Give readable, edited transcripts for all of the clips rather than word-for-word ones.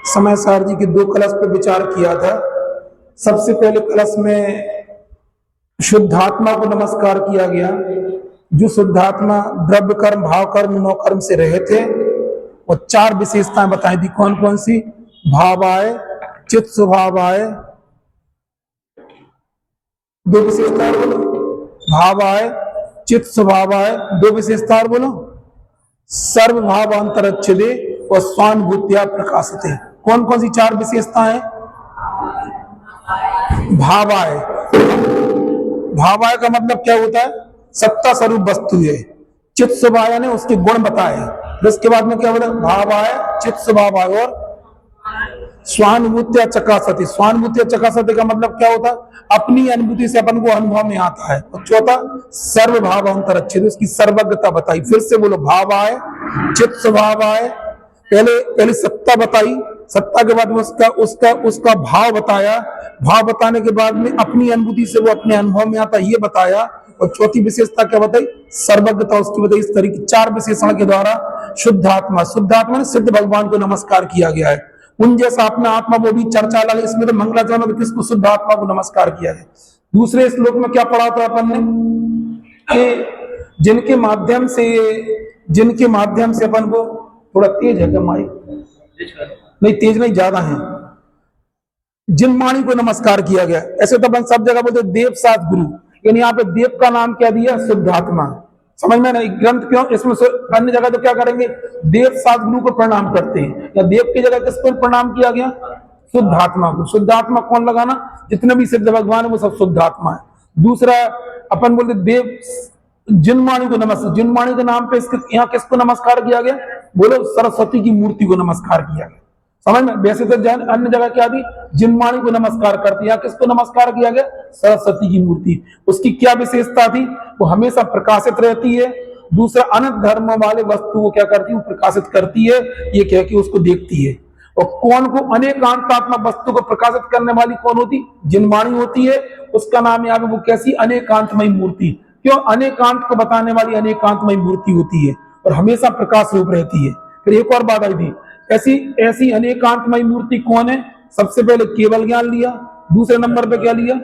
समय सार जी के दो कलश पे विचार किया था। सबसे पहले कलश में शुद्धात्मा को नमस्कार किया गया, जो शुद्धात्मा द्रव्य कर्म, भाव कर्म, नौ कर्म से रहे थे। और चार विशेषताएं बताई थी। कौन कौन सी? भावाय, चित्त स्वभावाय, दो विशेषता बोलो। भावाय, चित्त स्वभावाय, दो विशेषता बोलो। सर्वभावांतरच्छिदे और स्वानुभूत्या प्रकाशते। कौन कौन सी चार विशेषताएं? भावाय, भावाय का मतलब क्या होता है? सत्ता स्वरूप वस्तु है। चित्त स्वभाव ने उसके गुण बताए। उसके बाद में क्या बोला? भावाय, चित्त स्वभाव और स्वानुभूत्या चकासते। स्वानुभूत्या चकासते का मतलब क्या होता है? अपनी अनुभूति से अपन को अनुभव में आता है। और चौथा सर्वभावांतरच्छिदे, उसकी सर्वज्ञता बताई। फिर से बोलो। भावाय, चित्त स्वभावाय, पहले सत्ता बताई, सत्ता के बाद में उसका भाव बताया, भाव बताने के बाद में अपनी अनुभूति से वो अपने अनुभव में आता ये बताया। और चौथी विशेषता क्या बताई? सर्वज्ञता उसकी बताई। इस तरीके चार विशेषण के द्वारा शुद्धात्मा ने सिद्ध भगवान को नमस्कार किया गया है। उन जैसा अपना आत्मा वो भी चर्चा लगे। इसमें तो मंगलाचरण में किसको? शुद्ध आत्मा को नमस्कार किया है। दूसरे श्लोक में क्या पढ़ा था अपन ने? कि जिनके माध्यम से अपन को, थोड़ा तेज है क्या माइक? नहीं तेज नहीं, ज्यादा है। जिन वाणी को नमस्कार किया गया। ऐसे तो अपन सब जगह बोलते देव सात गुरु, यानी यहाँ पे देव का नाम क्या दिया? शुद्धात्मा। समझ में नहीं? ग्रंथ क्यों? इसमें अन्य जगह तो क्या करेंगे? देव सात गुरु को प्रणाम करते हैं। या देव की जगह किसको प्रणाम किया गया? शुद्धात्मा को। शुद्धात्मा कौन लगाना? जितने भी सिद्ध भगवान है वो सब शुद्धात्मा है। दूसरा अपन बोलते देव जिनवाणी को नमस्कार। जिनवाणी के नाम पे यहाँ किसको नमस्कार किया गया? बोलो सरस्वती की मूर्ति को नमस्कार किया गया। समझ में? वैसे तो अन्य जगह क्या दी? जिनवाणी को नमस्कार करती। यहाँ किसको नमस्कार किया गया? सरस्वती की मूर्ति। उसकी क्या विशेषता थी? वो हमेशा प्रकाशित रहती है। दूसरा अनंत धर्म वाले वस्तु को क्या करती है? वो प्रकाशित करती है, ये कह के उसको देखती है। और कौन को? अनेकांतात्मक वस्तु को प्रकाशित करने वाली कौन होती? जिनवाणी होती है। उसका नाम यहाँ पे वो कैसी? अनेकांतमयी मूर्ति। क्यों? अनेकांत को बताने वाली अनेकांतमयी मूर्ति होती है और हमेशा प्रकाश रूप रहती है। फिर एक और बात आई थी, ऐसी अनेकांतमयी मूर्ति कौन है? सबसे पहले केवल ज्ञान लिया, दूसरे नंबर पे क्या लिया?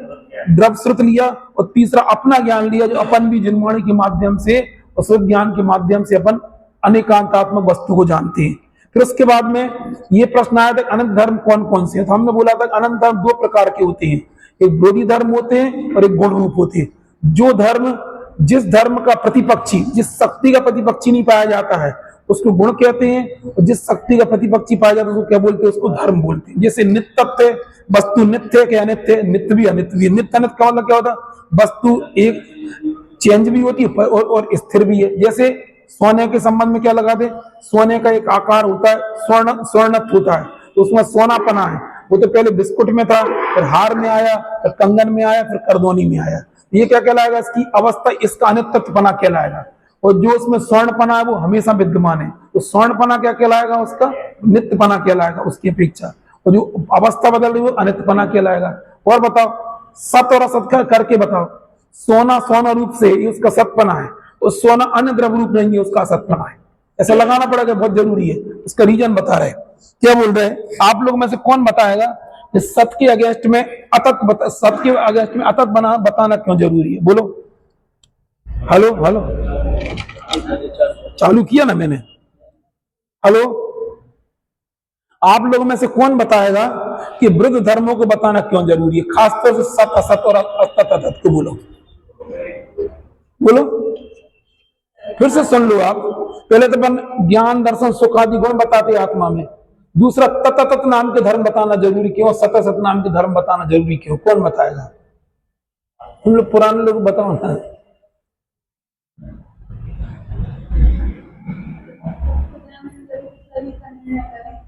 द्रव्य श्रुत लिया, और तीसरा अपना ज्ञान लिया, जो अपन भी जिनवाणी के माध्यम से और शुद्ध ज्ञान के माध्यम से अपन अनेकांतात्मक वस्तु को जानते हैं। फिर उसके बाद में ये प्रश्न आया था अनंत धर्म कौन कौन से हैं? तो हमने बोला था अनंत धर्म दो प्रकार के होते हैं, एक बोधि धर्म होते हैं और एक गुण रूप होते हैं। जो धर्म, जिस धर्म का प्रतिपक्षी, जिस शक्ति का प्रतिपक्षी नहीं पाया जाता है उसको गुण कहते हैं, और जिस शक्ति का प्रतिपक्षी पाया जाता है उसको क्या बोलते हैं? उसको धर्म बोलते हैं। जैसे नित्यत्व, वस्तु नित्य क्या? अनित्य, नित्य भी अनित्य भी। नित्य अनित्य का मतलब क्या होता है? वस्तु एक चेंज भी होती है और स्थिर भी है। जैसे सोने के संबंध में क्या लगा दे? सोने का एक आकार होता है, स्वर्णत्व होता है, तो उसमें सोनापना है। वो तो पहले बिस्कुट में था, फिर हार में आया, फिर कंगन में आया, फिर करदोनी में आया। ये क्या कहलाएगा? इसकी अवस्था, इसका अनित्यत्वपना कहलाएगा। और जो उसमें स्वर्णपना है वो हमेशा विद्यमान है, तो स्वर्णपना क्या कहलाएगा? उसका नित्यपना कहलाएगा उसकी अपेक्षा। और जो अवस्था बदल रही है वो अनित्यपना कहलाएगा। और बताओ, सत और असत का करके बताओ। सोना सोना रूप से उसका सतपना है, तो सोना अन्य द्रव्य रूप नहीं है, उसका असतपना है। ऐसा लगाना पड़ेगा, बहुत जरूरी है। इसका रीजन बता रहे। क्या बोल रहे हैं आप लोग में से? कौन बताएगा कि सत के अगेंस्ट में अतत सत के अगेंस्ट में अतत बताना क्यों जरूरी है? बोलो। हेलो हेलो, चालू किया ना मैंने। हेलो, आप लोगों में से कौन बताएगा कि वृद्ध धर्मों को बताना क्यों जरूरी है? खासतौर से सत असत और असत अतत को बोलो। बोलो, फिर से सुन लो आप। पहले तो ज्ञान दर्शन सुख आदि गुण बताते आत्मा में। दूसरा तत नाम के धर्म बताना जरूरी क्यों? सत असत नाम के धर्म बताना जरूरी क्यों? कौन बताएगा? तुम लोग पुराने लोग बताओ ना।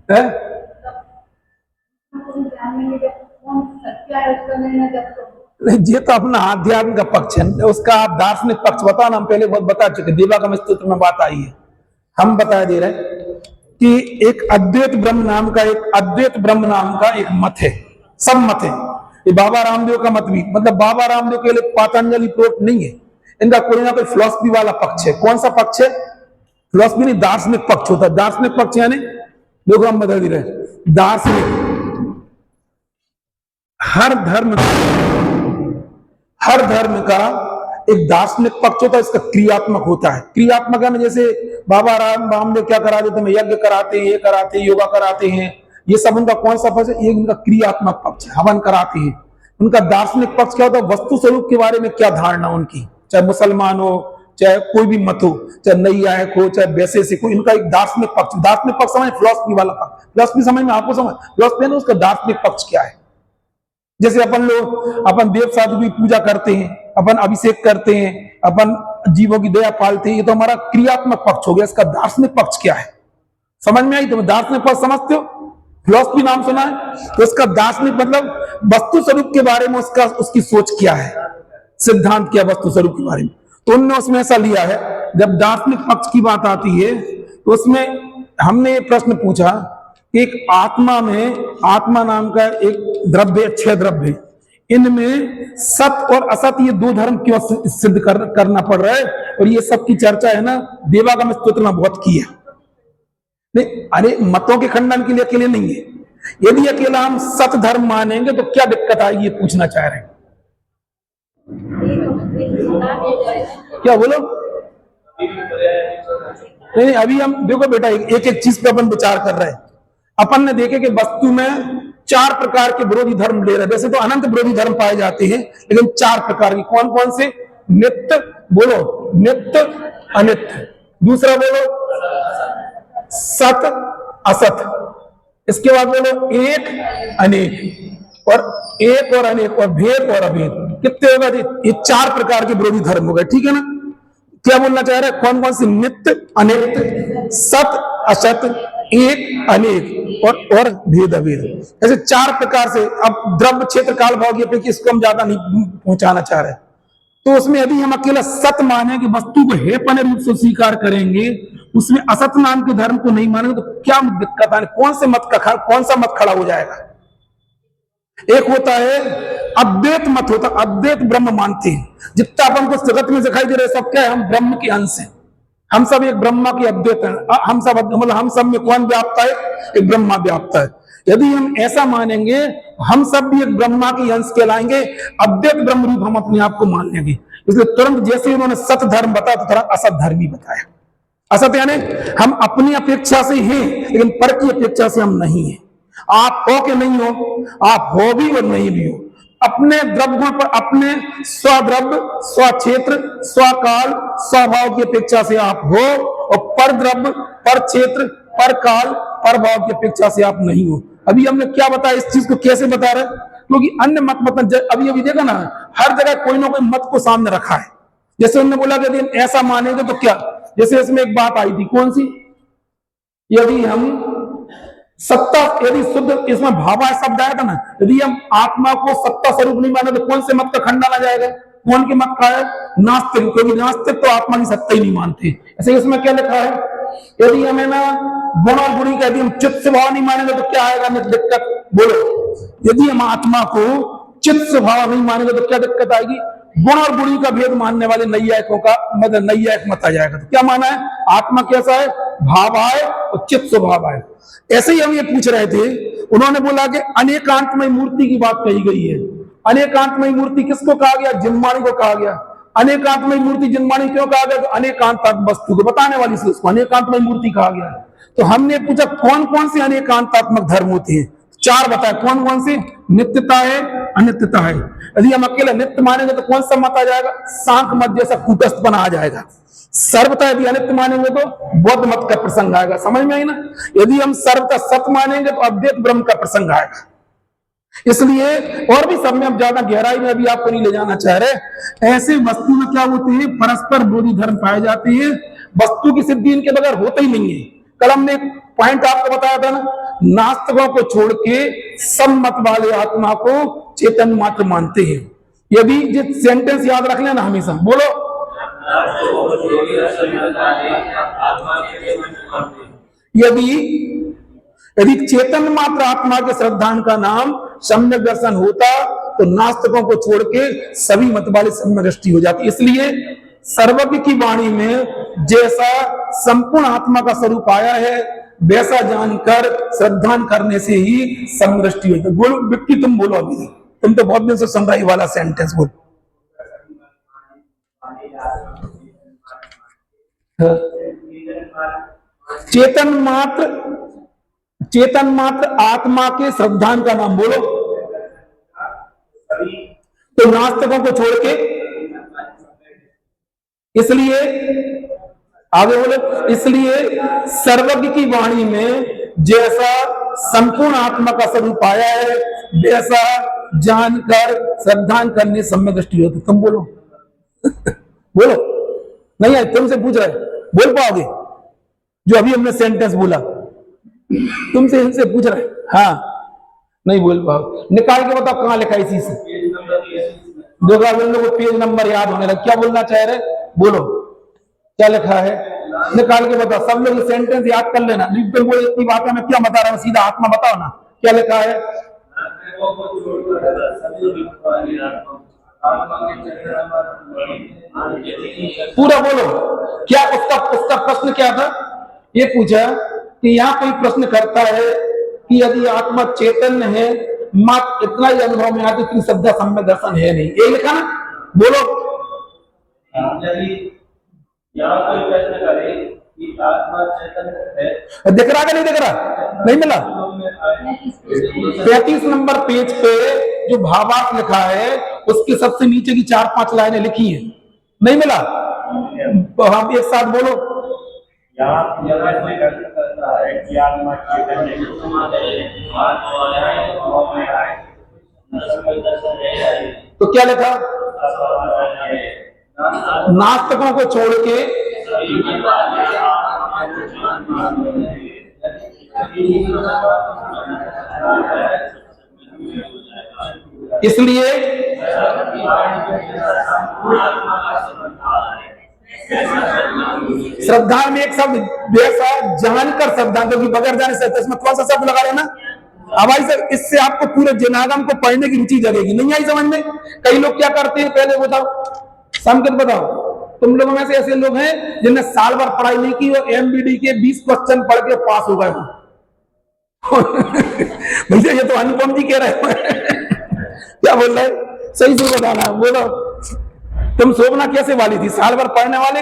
है? ये तो अपना आध्यात्म का पक्ष है, उसका आप दार्शनिक पक्ष बताओ ना। हम पहले बहुत बता चुके, देवागम स्तोत्र में बात आई है। हम बता दे रहे कि एक अद्वैत ब्रह्म नाम का एक मत है, सब मत है। ये बाबा रामदेव का मत भी, मतलब बाबा रामदेव के लिए पातंजलि प्रोट नहीं है। इनका कोई ना कोई फिलॉसफी वाला पक्ष है। कौन सा पक्ष है? फिलॉसफी नहीं, दार्शनिक पक्ष होता है। दार्शनिक पक्ष यानी देखो हम बदल रहे हैं। दार्शनिक, हर धर्म का एक दार्शनिक पक्ष होता है, इसका क्रियात्मक होता है। क्रियात्मक है ना, जैसे बाबा रामदेव क्या करा देते हैं, यज्ञ कराते हैं, ये कराते हैं, योगा कराते हैं, ये सब उनका कौन सा पक्ष है? ये उनका क्रियात्मक पक्ष है, हवन कराते हैं। उनका दार्शनिक पक्ष क्या होता है? वस्तु स्वरूप के बारे में क्या धारणा उनकी, चाहे मुसलमान हो, चाहे कोई भी मत हो, चाहे नैयायिक हो, चाहे वैशेषिक हो, इनका एक दार्शनिक पक्ष। दार्शनिक पक्ष समझ, फिलॉसफी वाला पक्ष। फिलॉसफी समझ में आपको समझ, फिलॉसफी है ना, उसका दार्शनिक पक्ष क्या है। जैसे अपन देव साधु की पूजा करते हैं, अपन अभिषेक करते हैं, अपन जीवों की दया पालते हैं, ये तो हमारा क्रियात्मक पक्ष हो गया। इसका दार्शनिक पक्ष क्या है, समझ में आई? तो दार्शनिक पक्ष समझते हो? फिलॉसफी नाम सुना है? तो इसका दार्शनिक मतलब वस्तु स्वरूप के बारे में उसकी सोच क्या है, सिद्धांत क्या वस्तु स्वरूप के बारे में। तो उनने उसमें ऐसा लिया है, जब दार्शनिक पक्ष की बात आती है तो उसमें हमने ये प्रश्न पूछा कि एक आत्मा में, आत्मा नाम का एक द्रव्य, 6 द्रव्य, इनमें सत और असत ये 2 धर्म क्यों सिद्ध करना पड़ रहा है। और ये सब की चर्चा है ना देवागम स्तोत्र में बहुत की है। नहीं, अरे मतों के खंडन के लिए अकेले नहीं है। यदि अकेला हम सत धर्म मानेंगे तो क्या दिक्कत आएगी, ये पूछना चाह रहे हैं। क्या बोलो? नहीं, अभी हम देखो बेटा, एक एक चीज पे अपन विचार कर रहे हैं। अपन ने देखे कि वस्तु में 4 प्रकार के विरोधी धर्म ले रहे हैं। वैसे तो अनंत विरोधी धर्म पाए जाते हैं, लेकिन 4 प्रकार के। कौन कौन से? नित्य, बोलो नित्य, अनित्य। दूसरा बोलो सत असत। इसके बाद बोलो एक अनेक, और एक और अनेक, और भेद और अभेद। कितने हो गए? ये 4 प्रकार के विरोधी धर्म हो गए, ठीक है ना। क्या बोलना चाह रहे हैं? कौन कौन से? नित्य, अनित्य, सत असत, एक अनेक, और भेद अभेद। ऐसे 4 प्रकार से। अब द्रव्य क्षेत्र काल भाव की अपेक्षा इसको हम ज्यादा नहीं पहुंचाना चाह रहे। तो उसमें यदि हम अकेला सत माने कि वस्तु को हेपने रूप से स्वीकार करेंगे, उसमें असत नाम के धर्म को नहीं मानेंगे, तो क्या दिक्कत आने? कौन सा मत खड़ा हो जाएगा? एक होता है अद्वैत मत, होता अद्वैत ब्रह्म मानते हैं। जितना अपन को जगत में दिखाई दे रहा है सब क्या है? हम ब्रह्म के अंश हैं, हम सब एक ब्रह्मा की अद्वैत है। हम सब में कौन व्याप्त है? एक ब्रह्मा व्याप्त है। यदि हम ऐसा मानेंगे, हम सब भी एक ब्रह्मा की अंश कहलाएंगे, अद्वैत ब्रह्म रूप हम अपने आप को मान लेंगे। इसलिए तुरंत जैसे उन्होंने सत धर्म बताया तो थोड़ा असत धर्म ही बताया। असत यानी हम अपनी अपेक्षा से हैं, लेकिन पर की अपेक्षा से हम नहीं हैं। आप हो कि नहीं हो, आप हो भी और नहीं भी हो। अपने द्रव्य पर, अपने स्वद्रव्य, स्वक्षेत्र, स्वकाल, स्वभाव की अपेक्षा से आप हो, और पर द्रव्य, पर क्षेत्र, पर काल, पर भाव की अपेक्षा से आप नहीं हो। अभी हमने क्या बताया, इस चीज को कैसे बता रहे? क्योंकि अन्य मत अभी देखा ना, हर जगह कोई ना कोई मत को सामने रखा है। जैसे उन्होंने बोला कि यदि ऐसा मानेंगे तो क्या, जैसे इसमें एक बात आई थी, कौन सी? यदि हम सत्ता, यदि शुद्ध, इसमें भावा शब्द आया था ना, यदि हम आत्मा को सत्ता स्वरूप नहीं माने तो कौन से मत का खंडन आ जाएगा? कौन के मत का है? नास्तिक, क्योंकि नास्तिक तो आत्मा की सत्ता ही नहीं मानते। ऐसे इसमें क्या लिखा है? यदि हमें ना गुण और गुणी का, यदि हम चित्त स्वभाव नहीं मानेंगे तो क्या आएगा दिक्कत? बोलो। यदि हम आत्मा को चित्त स्वभाव नहीं मानेंगे तो क्या दिक्कत आएगी? गुण और गुणी का भेद मानने वाले नैयायिकों का मतलब नैयायिक मत आ जाएगा। तो क्या माना है? आत्मा कैसा है? भाव आए और चित्त स्वभाव आए। ऐसे ही हम ये पूछ रहे थे, उन्होंने बोला कि अनेकांतमय मूर्ति की बात कही गई है। अनेकांतमय मूर्ति किसको कहा गया? जिनवाणी को कहा गया। अनेकांतमय मूर्ति जिनवाणी क्यों कहा गया? तो अनेकांतात्मक वस्तु को बताने वाली से उसको अनेकांतमय मूर्ति कहा गया। तो हमने पूछा कौन कौन से अनेकांतात्मक धर्म होते हैं? 4 बताए। कौन कौन से? नित्यता है, अनित्यता है। यदि हम अकेला नित्य मानेंगे तो कौन सा मत आ जाएगा? सांख मत जैसा कूटस्थपना आ जाएगा। सर्वथा यदि अनित्य मानेंगे तो बौद्ध मत का प्रसंग आएगा। समझ में आई ना? यदि हम सर्वथा सत मानेंगे तो अद्वैत ब्रह्म का प्रसंग आएगा। इसलिए और भी सब में अब ज्यादा गहराई में अभी आपको नहीं ले जाना चाह रहे। ऐसे वस्तु में क्या होते हैं? परस्पर विरोधी धर्म पाए जाते हैं। वस्तु की सिद्धि इनके बगैर होता ही नहीं है। कल हमने एक पॉइंट आपको बताया था ना, नास्तिकों को छोड़ के सब मत वाले आत्मा को चेतन मात्र मानते हैं। यदि ये सेंटेंस याद रख लेना हमेशा, बोलो। यदि चेतन मात्र आत्मा के श्रद्धान का नाम सम्यक दर्शन होता तो नास्तिकों को छोड़ के सभी मत वाले सम्यक दृष्टि हो जाती। इसलिए सर्वज्ञ की वाणी में जैसा संपूर्ण आत्मा का स्वरूप आया है, वैसा जानकर श्रद्धा करने से ही समदृष्टि होती है। बोलो विक्की, तुम बोलो अभी, तुम तो बहुत दिन से सुन रही वाला सेंटेंस बोल। चेतन मात्र आत्मा के श्रद्धान का नाम बोलो। तो नास्तिकों को छोड़ के, इसलिए आगे बोलो, इसलिए सर्वज्ञ की वाणी में जैसा संपूर्ण आत्मा का स्वरूप आया है, वैसा जानकर श्रद्धा करने सम्यक दृष्टि होती। तुम बोलो बोलो, नहीं है, तुमसे पूछ रहे, बोल पाओगे जो अभी हमने सेंटेंस बोला? तुमसे इनसे पूछ रहे, हाँ नहीं बोल पाओ। निकाल के बताओ कहां लिखा है इसी से। देखो उन लोगों को पेज नंबर याद होने लगा। क्या बोलना चाह रहे, बोलो क्या लिखा है, निकाल के बताओ। सब लोग सेंटेंस याद कर लेना। नहीं बोले इतनी बात है, मैं क्या बता रहा हूँ, सीधा आत्मा बताओ ना क्या लिखा है। पूरा बोलो। क्या उसका प्रश्न क्या था? ये पूछा कि यहाँ कोई प्रश्न करता है कि यदि आत्मा चैतन्य है, मात्र इतना ही अनुभव में आती, इतनी श्रद्धा सम्यक दर्शन है नहीं, ये लिखा ना, बोलो। यहाँ कोई प्रश्न करे कि आत्मा चैतन्य है, दिख रहा कि नहीं दिख रहा? नहीं मिला? 35 नंबर पेज पे जो भावार्थ लिखा है उसके सबसे नीचे की 4-5 लाइनें लिखी है, नहीं मिला? हम एक साथ बोलो। तो क्या लिखा? नास्तिकों को छोड़ के इसलिए श्रद्धा में एक शब्द वैसा जानकर श्रद्धा, क्योंकि बगैर जाने से इसमें कौन सा शब्द लगा लेना। अब भाई सर, इससे आपको पूरे जनागम को पढ़ने की रुचि जगेगी। नहीं आई समझ में? कई लोग क्या करते हैं, पहले बताओ, संकेत बताओ। तुम लोगों में से ऐसे लोग हैं जिनने साल भर पढ़ाई नहीं की और एमबीडी के 20 क्वेश्चन पढ़ के पास हो गए। भैया ये तो अनुपम जी कह रहे हैं। क्या बोल रहे? सही से बताना, बोलो। तुम शोभना कैसे वाली थी, साल भर पढ़ने वाले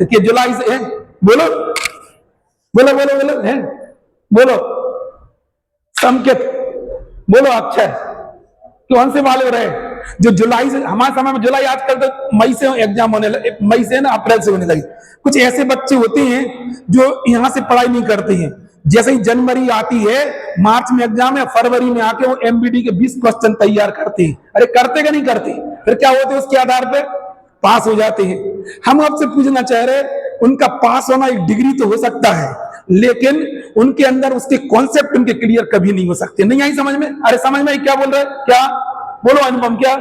के जुलाई से है? बोलो बोलो बोलो बोलो है, बोलो संकेत, बोलो। अक्षय कौन से वाले रहे जो जुलाई से? हमारे समय में जुलाई, आजकल तो मई से एग्जाम होने लगे, मई से ना अप्रैल से होने लगे। कुछ ऐसे बच्चे होते हैं जो यहां से पढ़ाई नहीं करते हैं, जैसे ही जनवरी आती है, मार्च में एग्जाम है, फरवरी में आके वो एमबीडी के 20 क्वेश्चन तैयार करते हैं। अरे करते क्या नहीं करते, फिर क्या होते हैं, उसके आधार पर पास हो जाते हैं। हम आपसे पूछना चाह रहे, उनका पास होना एक डिग्री तो हो सकता है, लेकिन उनके अंदर उसके कॉन्सेप्ट उनके क्लियर कभी नहीं हो सकते। नहीं आई समझ में? अरे समझ में क्या बोल रहे, क्या बोलो अनुपम, क्या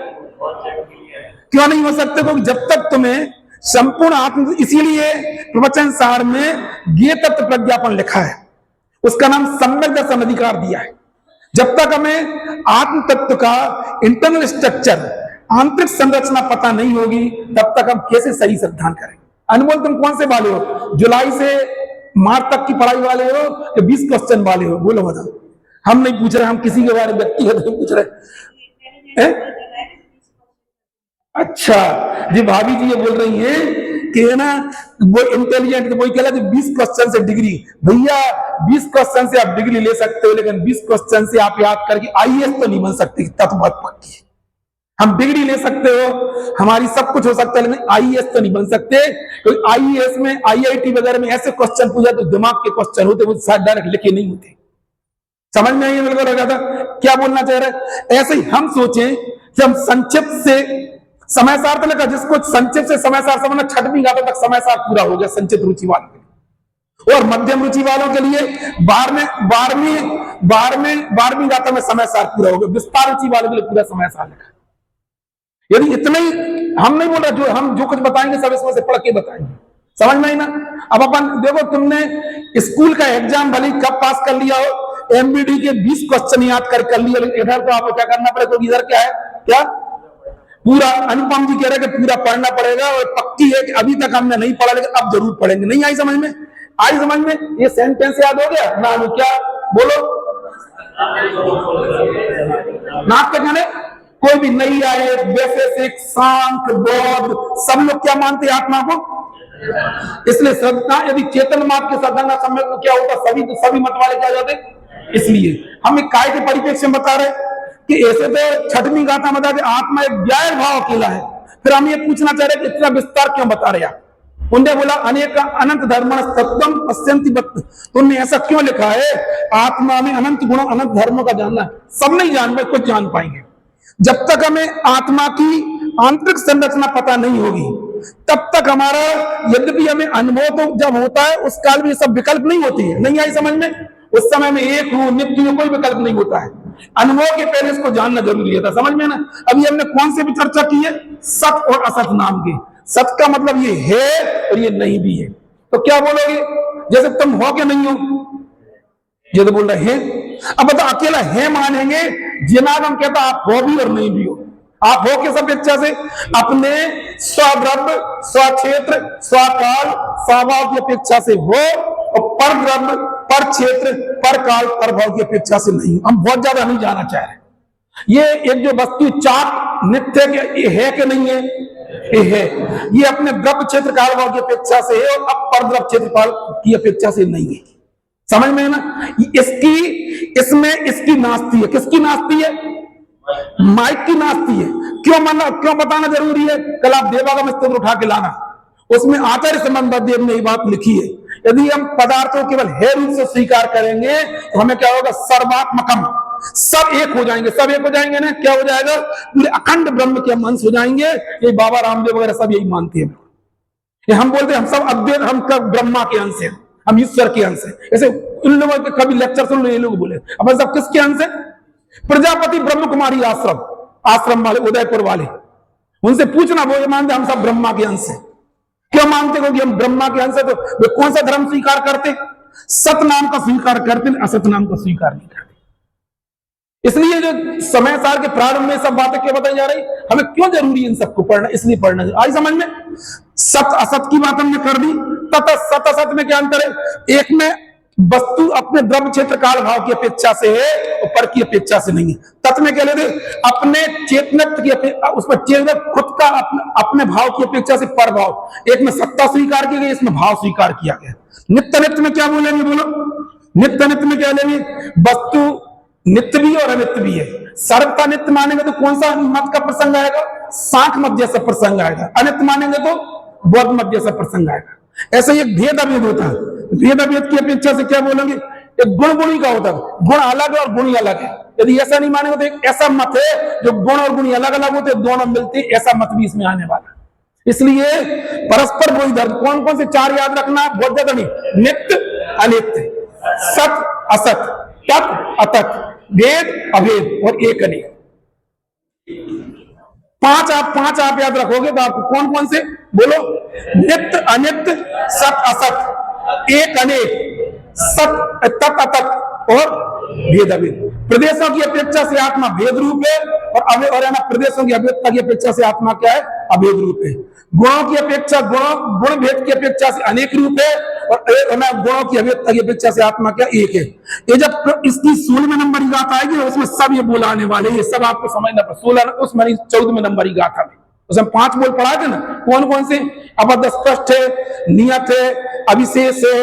क्यों नहीं हो सकते? क्योंकि जब तक तुम्हें संपूर्ण आत्म, इसीलिए प्रवचन सार में ज्ञेय तत्व प्रज्ञापन लिखा है, उसका नाम सम्यक दर्शन अधिकार दिया है। जब तक हमें आत्म तत्व का इंटरनल स्ट्रक्चर, आंतरिक संरचना पता नहीं होगी, तब तक हम कैसे सही श्रद्धा करेंगे। अनमोल, तुम कौन से वाले हो, जुलाई से मार्च तक की पढ़ाई वाले हो या 20 क्वेश्चन वाले हो? बोलो बताओ। हम नहीं पूछ रहे, हम किसी के बारे में व्यक्तिगत नहीं पूछ रहे। अच्छा जी, भाभी जी ये बोल रही हैं कि है ना वो इंटेलिजेंट, वही कह रहा 20 क्वेश्चन से डिग्री। भैया 20 क्वेश्चन से आप डिग्री ले सकते हो, लेकिन 20 क्वेश्चन से आप याद करके आईएएस तो नहीं बन सकते। तब बात पक्की। हम डिग्री ले सकते हो, हमारी सब कुछ हो सकता है, लेकिन आईएएस तो नहीं बन सकते। क्योंकि आईएएस में, आईआईटी वगैरह में ऐसे क्वेश्चन पूछा तो दिमाग के क्वेश्चन होते, वो शायद डायरेक्ट लिखे नहीं होते। समझ में आई? बिल्कुल हो जाता। क्या बोलना चाह रहे? ऐसे ही हम सोचें कि हम संक्षिप्त से समय सार तो लिखा, जिसको संक्षिप्त से समय सार समझना, 6वीं गाथा तक समय सार पूरा हो गया संचित रुचि वालों के लिए। और मध्यम रुचि वालों के लिए 12वीं गाथा में समय सार पूरा हो गया। विस्तार रुचि वालों के लिए पूरा समय सार लिखा। यदि इतना ही, हम नहीं बोल रहे, जो हम जो कुछ बताएंगे सब इसमें से पढ़ के बताएंगे। समझ में आई ना? अब अपन देखो, तुमने स्कूल का एग्जाम भले कब पास कर लिया हो, एमबीडी के 20 क्वेश्चन याद कर लिया, लेकिन इधर तो आपको क्या करना पड़ेगा? क्योंकि इधर क्या है, क्या पूरा, अनुपम जी कह रहे हैं कि पूरा पढ़ना पड़ेगा। और पक्की है कि अभी तक हमने नहीं पढ़ा, लेकिन अब जरूर पढ़ेंगे। नहीं आई समझ में? आई समझ में? ये सेंटेंस याद हो गया ना? क्या बोलो? नाथ के कहने कोई भी नहीं आए, वैशेषिक, सांख्य, बौद्ध, सब लोग क्या मानते हैं आत्मा को? इसलिए श्रद्धा, यदि चेतन मत के श्रद्धा समय को क्या होता, सभी मत वाले क्या जाते। इसलिए हम एक काय के परिप्रेक्ष्य में बता रहे कि ऐसे तो छठवीं गाथा बता के आत्मा एक व्याय भाव अकेला है, फिर हम ये पूछना चाह रहे कि इतना विस्तार क्यों बता रहे आप? उन्होंने बोला अनेक अनंत धर्म तत्वम पश्यन्ति वक्त, तो उन्होंने ऐसा क्यों लिखा है? आत्मा में अनंत गुण अनंत धर्मों का जानना है। सब नहीं जान पाए, कुछ जान पाएंगे। जब तक हमें आत्मा की आंतरिक संरचना पता नहीं होगी तब तक हमारा, यद्यपि हमें अनुभव तो जब होता है उस काल में सब विकल्प नहीं होती है। नहीं आई समझ में? उस समय में एक हूं, नित्य हूं, कोई विकल्प नहीं होता है। अनुभव के पहले इसको जानना जरूरी था। समझ में ना? अभी हमने कौन से भी चर्चा की है? सत और असत नाम के। सत का मतलब ये है और ये नहीं भी है। तो क्या बोलोगे? जैसे तुम हो कि नहीं हो, ये तो बोल रहे हैं। अब बता, अकेला है मानेंगे जिनाब हम कहता आप हो भी और नहीं भी हो। आप हो किस अपेक्षा से? अपने स्वद्रव्य, स्वक्षेत्र, स्वकाल, स्वभाव की अपेक्षा से हो, और पर द्रव्य, पर क्षेत्र, पर काल, पर भाव की अपेक्षा से नहीं। हम बहुत ज्यादा नहीं जाना चाह रहे। ये एक जो वस्तु चाक नित्य के है कि नहीं है? ये है। ये अपने द्रव्य क्षेत्र काल भाव की अपेक्षा से है और अब पर द्रव्य क्षेत्र काल की अपेक्षा से नहीं है। समझ में है ना? इसकी नास्ती है। किसकी नास्ती है? माइक की नास्ती है। क्यों बताना जरूरी है? कल आप देवागम स्तोत्र उठा के लाना, उसमें आचार्य संबंध ने ये बात लिखी है। यदि हम पदार्थों केवल है रूप से स्वीकार करेंगे तो हमें क्या होगा? सर्वात्मकम, सब एक हो जाएंगे। सब एक हो जाएंगे ना? क्या हो जाएगा? पूरे अखंड ब्रह्म के हम अंश हो जाएंगे। ये बाबा रामदेव वगैरह सब यही मानते हैं। ये हम बोलते हैं हम सब अद्वैत, हम कब ब्रह्मा के अंश हैं, हम ईश्वर के अंश हैं। ऐसे इन लोगों के कभी लेक्चर सुन लो, ये लोग बोले अब सब किसके अंश है? प्रजापति ब्रह्म कुमारी आश्रम वाले, उदयपुर वाले, उनसे पूछना, वो ये मानते हम सब ब्रह्मा के अंश हैं। क्यों मानते हो कि हम ब्रह्मा के अंश है? तो वे कौन सा धर्म स्वीकार करते? सत नाम का स्वीकार करते, असत नाम का स्वीकार नहीं करते। इसलिए जो समय सार के प्रारंभ में सब बातें क्यों बताई जा रही, हमें क्यों जरूरी है इन सबको पढ़ना? इसलिए पढ़ना आई समझ में। सत असत की बात हमने कर दी। तथा सत असत में क्या अंतर है? एक में वस्तु अपने द्रव्य क्षेत्र काल भाव की अपेक्षा से है और पर की अपेक्षा से नहीं है। तत् में क्या लेते? अपने चेतनत्व की अपेक्षा, उसमें चेतन खुद का अपने भाव की अपेक्षा से पर भाव। एक में सत्ता स्वीकार की गई, इसमें भाव स्वीकार किया गया। नित्य नित्य में क्या बोलेंगे? बोलो नित्य नित्य में क्या लेंगे? वस्तु नित्य भी और अनित्य भी है। सर्वथा नित्य मानेंगे तो कौन सा मत का प्रसंग आएगा? सांख्य मत जैसा प्रसंग आएगा। अनित्य मानेंगे तो बौद्ध मत जैसा प्रसंग आएगा। ऐसा एक भेद अभेद होता है। भेद अभेद की अपेक्षा से क्या बोलेंगे? एक गुण गुणी का होता है। गुण अलग है और गुणी अलग है। यदि ऐसा नहीं मानेंगे तो एक ऐसा मत है जो गुण और गुणी अलग अलग होते, दोनों मिलते, ऐसा मत भी इसमें आने वाला। इसलिए परस्पर विरोधी धर्म कौन कौन से चार याद रखना? बहुत ज्यादा नहीं, नित्य अनित्य, सत असत, तत् अतत्, भेद अभेद और एक अनेक। पांच आप याद रखोगे तो आपको कौन कौन से? बोलो नित्य अनित्य, सत असत, एक अनेक, सत तत् अतत् और भेद अभेद। प्रदेशों की अपेक्षा से आत्मा भेद रूप है और प्रदेशों की अभेदता की अपेक्षा से आत्मा क्या है? अभेद रूप है। गुणों की अपेक्षा गुण भेद की अपेक्षा से अनेक रूप है और गुणों की अभेदता की अपेक्षा से आत्मा क्या? एक है। ये जब इसकी 16वें नंबर की गाथा आएगी उसमें सब ये बोल आने वाले, ये सब आपको समझना पड़ेगा। 16 उसमें 14वें नंबर की गाथा में उसमें 5 बोल पढ़ा थे ना। कौन कौन से? अबद्ध स्पष्ट है, नियत है, अविशेष है,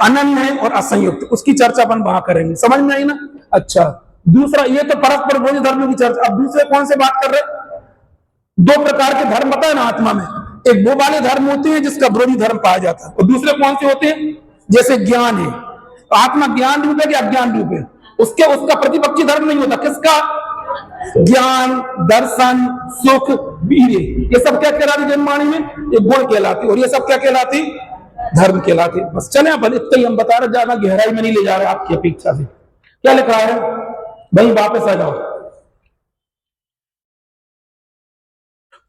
अनन्य है और असंयुक्त। उसकी चर्चा अपन वहां करेंगे। समझ में आई ना? अच्छा, दूसरा ये तो परस्पर विरोधी धर्म की चर्चा। अब दूसरे कौन से बात कर रहे? 2 प्रकार के धर्म बताए ना आत्मा में। एक वो वाले धर्म होते हैं जिसका विरोधी धर्म पाया जाता है, और दूसरे कौन से होते हैं? जैसे ज्ञान है, आत्मा ज्ञान रूप है कि अज्ञान रूप है? उसका प्रतिपक्षी धर्म नहीं होता। किसका? ज्ञान, दर्शन, सुख, वीर्य, ये सब क्या कहलाती जन्माणी में? ये गुण कहलाती। और ये सब क्या कहलाती? धर्म कहलाते। बस चले अपन इतना ही हम बता रहे, ज्यादा गहराई में नहीं ले जा रहे आपकी अपेक्षा से। क्या लिखा है भाई? वापस आ जाओ।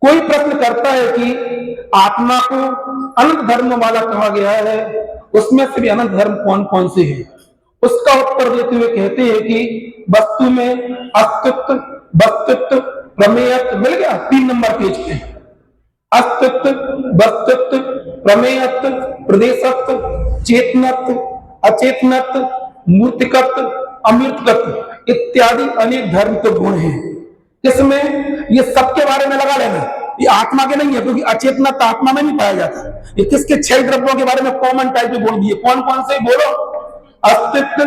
कोई प्रश्न करता है कि आत्मा को अनंत धर्म वाला कहा गया है, उसमें से भी अनंत धर्म कौन कौन से हैं? उसका उत्तर देते हुए कहते हैं कि वस्तु में अस्तित्व, वस्तुत्व, प्रमेयत्व मिल गया 3 नंबर पेज पे। अस्तित्व, वस्तुत्व, प्रमेयत्व, प्रदेशत्व, चेतनत्व, अचेतनत्व, मूर्तिकत्व, अमूर्तकत्व इत्यादि अनेक धर्म के गुण हैं। इसमें ये सबके बारे में लगा लेना, ये आत्मा के नहीं है, क्योंकि अचेतनत्व आत्मा में नहीं पाया जाता। ये किसके 6 द्रव्यों के बारे में कॉमन टाइप के गुण दिए, कौन कौन से बोलो? अस्तित्व,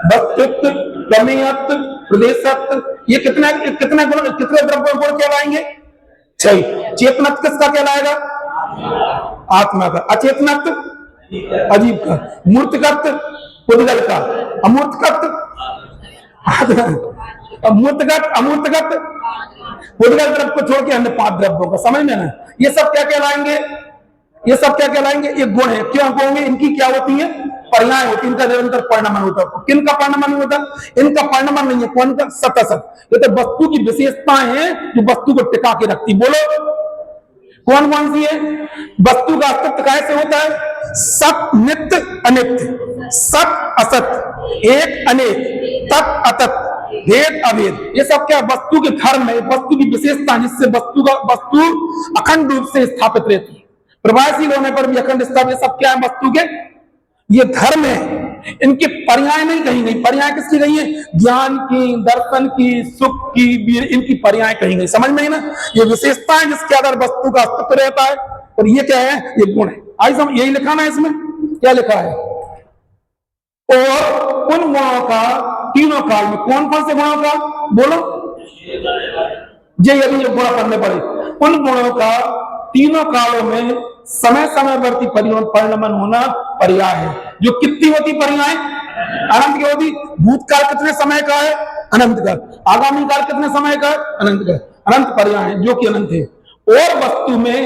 वस्तुत्व, प्रमेयत्व, प्रदेशत्व, ये कितने कितने गुण, कितने द्रव्यों गुण कहलाएंगे? 6। चेतनत्व किसका कहलाएगा? आत्मा का। अचेतनत्व अजीब का। मूर्तिकत्व पुद्गल का। अमूर्तकत्व अमूर्तकत्व पुद्गल द्रव्य को छोड़ के अन्य 5 द्रव्यों का। समझ में ना? ये सब क्या कहलाएंगे? ये सब क्या कहलाएंगे? ये गुण है। क्यों कहोगे? इनकी क्या होती है? पर्याय होती है, इनका निरंतर परिणमन होता है। किनका परिणमन होता है? इनका परिणमन नहीं है, कौन का? सत असत। ये तो वस्तु की विशेषताएं हैं जो वस्तु को टिका के रखती। बोलो कौन कौन सी है? वस्तु का अस्तित्व कैसे होता है? सत नित्य अनित्य, सत असत, एक अनेक, तत् अतत्, भेद अभेद, ये सब क्या वस्तु के धर्म है, वस्तु की विशेषता जिससे वस्तु अखंड रूप से स्थापित रहती है। प्रभावशील होने पर भी अखंड स्थापित, सब क्या है? वस्तु के ये धर्म है। इनके पर्याय नहीं कही गई। पर्याय किसकी गई है? ज्ञान की, दर्शन की, सुख की, इनकी पर्याय कही गई। समझ में ना? ये विशेषता है जिसके आधार वस्तु का अस्तित्व रहता है, और ये क्या है? ये गुण है। आई समझ? यही लिखा ना इसमें, क्या लिखा है? और उन गुणों का तीनों काल में, कौन कौन से गुणों का? बोलो ये यदि गुण पढ़ने पड़े। उन गुणों का तीनों कालों में समय समयवर्ती परिणमन होना पर्याय है। जो कितनी होती पर्याय? अनंत की होती। भूतकाल कितने समय का है? अनंत का। आगामी काल कितने समय का है? अनंत का। अनंत पर्याय है जो कि अनंत है। और वस्तु में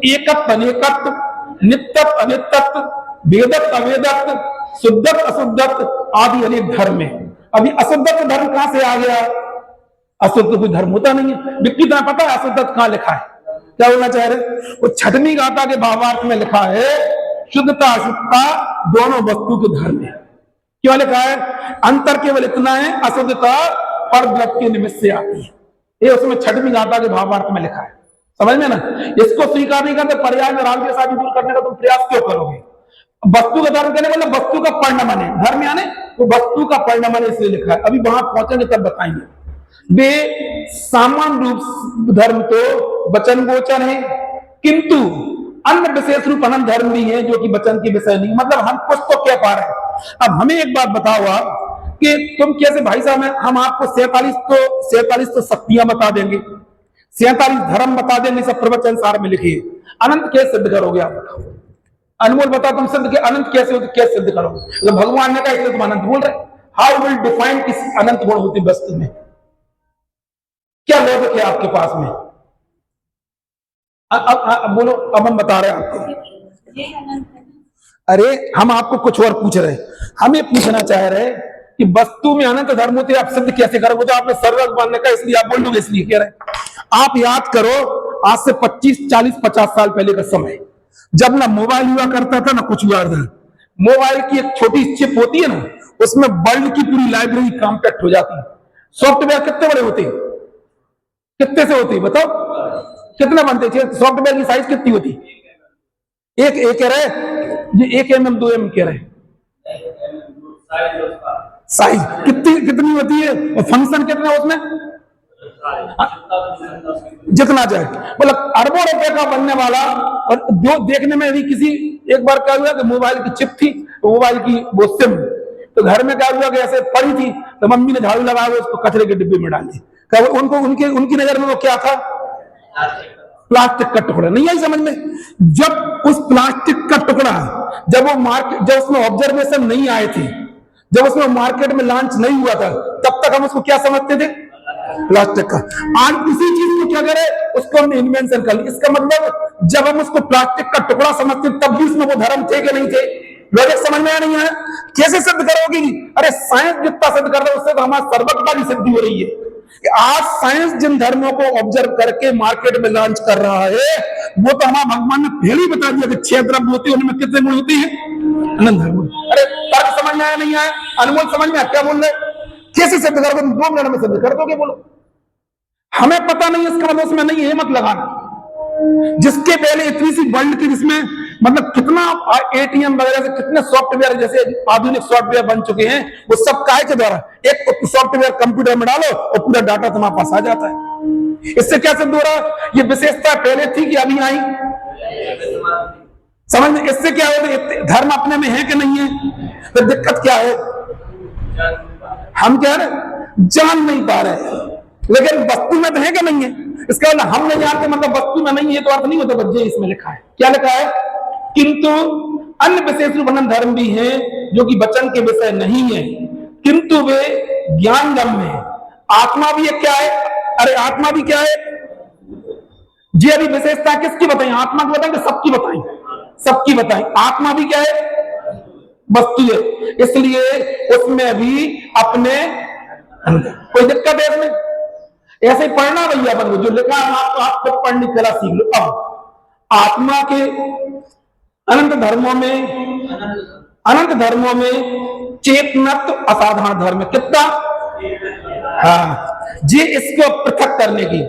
एकत्व अनेकत्व, नित्यत्व अनित्यत्व, वेदत्व अवेदत्व, शुद्धत्व अशुद्धत्व आदि अनेक धर्म है। अभी अशुद्धत्व धर्म कहां से आ गया? अशुद्ध कोई धर्म होता नहीं है। विक्की तुम्हें पता है अशुद्धत्व कहां लिखा है? क्या बोलना चाह रहे? वो 6वीं गाथा के भावार्थ में लिखा है शुद्धता अशुद्धता दोनों वस्तु के धर्म है। क्यों लिखा है? अंतर केवल इतना है, अशुद्धता पर द्रव्य के निमित्त से आती है। ये उसमें 6वीं गाथा के भावार्थ में लिखा है। समझ में ना? इसको स्वीकार नहीं करते, पर्याय में राग के साथ दूर करने का तुम प्रयास क्यों करोगे? वस्तु का धर्म कहने मतलब वस्तु का परिणमन है। धर्म यानी तो वस्तु का परिणमन इसलिए लिखा है। अभी वहां पहुंचेंगे तब बताएंगे। वे सामान्य रूप धर्म तो वचन गोचर है, किंतु अन्य विशेष रूप अनंत धर्म भी है जो कि वचन के विषय नहीं। मतलब हम कुछ तो कह पा रहे हैं। अब हमें एक बात बताओ आप कि तुम कैसे भाई साहब, हम आपको 47 तो शक्तियां बता देंगे, 47 धर्म बता देंगे, सब प्रवचन सार में लिखिए। अनंत कैसे सिद्ध करोगे आप बताओ? अनमोल बताओ, तुम सिद्ध के अनंत कैसे होते, कैसे सिद्ध करोगे? तो भगवान ने कहा इसलिए तुम अनंत बोल रहे। हाउ विल डिफाइन किस अनंत गुण होती वस्तु में? क्या लॉजिक है आपके पास में? अब बोलो, अब हम बता रहे हैं आपको। अरे हम आपको कुछ और पूछ रहे हैं। हम ये पूछना चाह रहे हैं कि वस्तु में अनंत धर्म होते आप सिद्ध कैसे करोगे? तो आपने सर्वज्ञ मानने का इसलिए आप बोल दोगे, इसलिए कह रहे। आप याद करो आज से 25, 40, 50 साल पहले का समय, जब ना मोबाइल हुआ करता था ना कुछ हुआ था। मोबाइल की एक छोटी चिप होती है ना, उसमें वर्ल्ड की पूरी लाइब्रेरी कॉम्पैक्ट हो जाती है। सॉफ्टवेयर कितने बड़े होते हैं? कितने से होती है बताओ? कितना बनते थे? सॉफ्टवेयर की साइज कितनी होती? एक कह रहे, ये 1 mm 2 mm कह रहे। साइज कितनी होती है? और फंक्शन कितना उसमें? जितना जाए, मतलब अरबों रुपए का बनने वाला। और जो देखने में भी किसी, एक बार क्या हुआ कि मोबाइल की चिप थी, तो मोबाइल की वो सिम, तो घर में क्या हुआ कि ऐसे पड़ी थी, तो मम्मी ने झाड़ू लगाया उसको कचरे के डिब्बे में डाल दी। उनको उनकी नजर में वो क्या था? प्लास्टिक का टुकड़ा। नहीं आई समझ में? जब उस प्लास्टिक का टुकड़ा, जब वो मार्केट, जब उसमें ऑब्जर्वेशन नहीं आए थे, जब उसमें मार्केट में लॉन्च नहीं हुआ था, तब तक हम उसको क्या समझते थे? प्लास्टिक का। आज किसी चीज को क्या करे, उसको हमने इन्वेंशन कर लिया। इसका मतलब जब हम उसको प्लास्टिक का टुकड़ा समझते तब भी उसमें वो धर्म थे कि नहीं थे? लॉजिक समझ में नहीं आया? कैसे सिद्ध करोगे? अरे साइंस जितना सिद्ध कर रहा है उससे तो हमारी सर्वज्ञता की सिद्धि हो रही है कि आज साइंस जिन धर्मों को ऑब्जर्व करके मार्केट में लॉन्च कर रहा है, वो तो हमारा भगवान ने पहले ही बता दिया कि 6 द्रव्य होते हैं, उनमें कितने गुण होते हैं? अनंत धर्म। अरे तर्क समझ में आया नहीं आया? अनमोल समझ में आया क्या बोल रहे? कैसे सिद्ध करोगे? 2 मिनट में सिद्ध कर दोगे? बोलो। हमें पता नहीं, इसका मतलब उसमें नहीं है, मत लगाना। जिसके पहले इतनी सी वर्ल्ड की, जिसमें मतलब कितना एटीएम वगैरह से कितने सॉफ्टवेयर जैसे आधुनिक सॉफ्टवेयर बन चुके हैं, वो सब काय के द्वारा, एक सॉफ्टवेयर कंप्यूटर में डालो और पूरा डाटा तुम्हारे पास आ जाता है। इससे क्या सिद्ध हो रहा? ये विशेषता पहले थी कि अभी आई? समझ में? इससे क्या हो, धर्म अपने में है कि नहीं है? तो दिक्कत क्या है, हम क्या है जान नहीं पा रहे, लेकिन वस्तु में तो है कि नहीं है? इसका मतलब हम नहीं जानते, मतलब वस्तु में नहीं है तो अर्थ नहीं होता। बच्चे इसमें लिखा है, क्या लिखा है? किंतु अन्य विशेष रूपन धर्म भी है जो कि वचन के विषय नहीं है, किंतु वे ज्ञान गम्य है। आत्मा भी क्या है? अरे आत्मा भी क्या है? जी अभी विशेषता किसकी बताई? आत्मा की बताएं कि सबकी बताई? सबकी बताई। आत्मा भी क्या है? वस्तु है, इसलिए उसमें भी अपने कोई दिक्कत है इसमें? ऐसे ही पढ़ना भैया अपन को जो लिखा है आप खुद पढ़ने की कला सीख लो। अब आत्मा के अनंत धर्मों में चेतनत्व असाधारण धर्म है। कितना? हाँ जी, इसको पृथक करने की।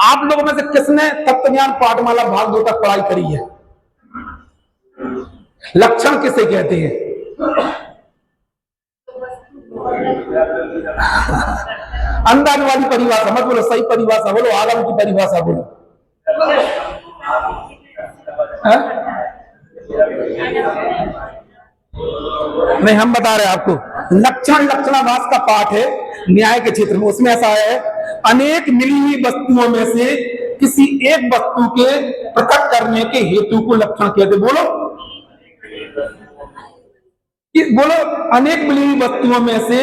आप लोगों में से किसने तत्वज्ञान पाठमाला भाग 2 तक पढ़ाई करी है? लक्षण किसे कहते हैं? अंदाज वाली परिभाषा मत बोलो, सही परिभाषा बोलो, आगम की परिभाषा बोलो। नहीं, हम बता रहे हैं आपको। लक्षण लक्षणाभास का पाठ है न्याय के क्षेत्र में, उसमें ऐसा है अनेक मिली हुई वस्तुओं में से किसी एक वस्तु के पृथक करने के हेतु को लक्षण कहते। बोलो बोलो, अनेक मिली हुई वस्तुओं में से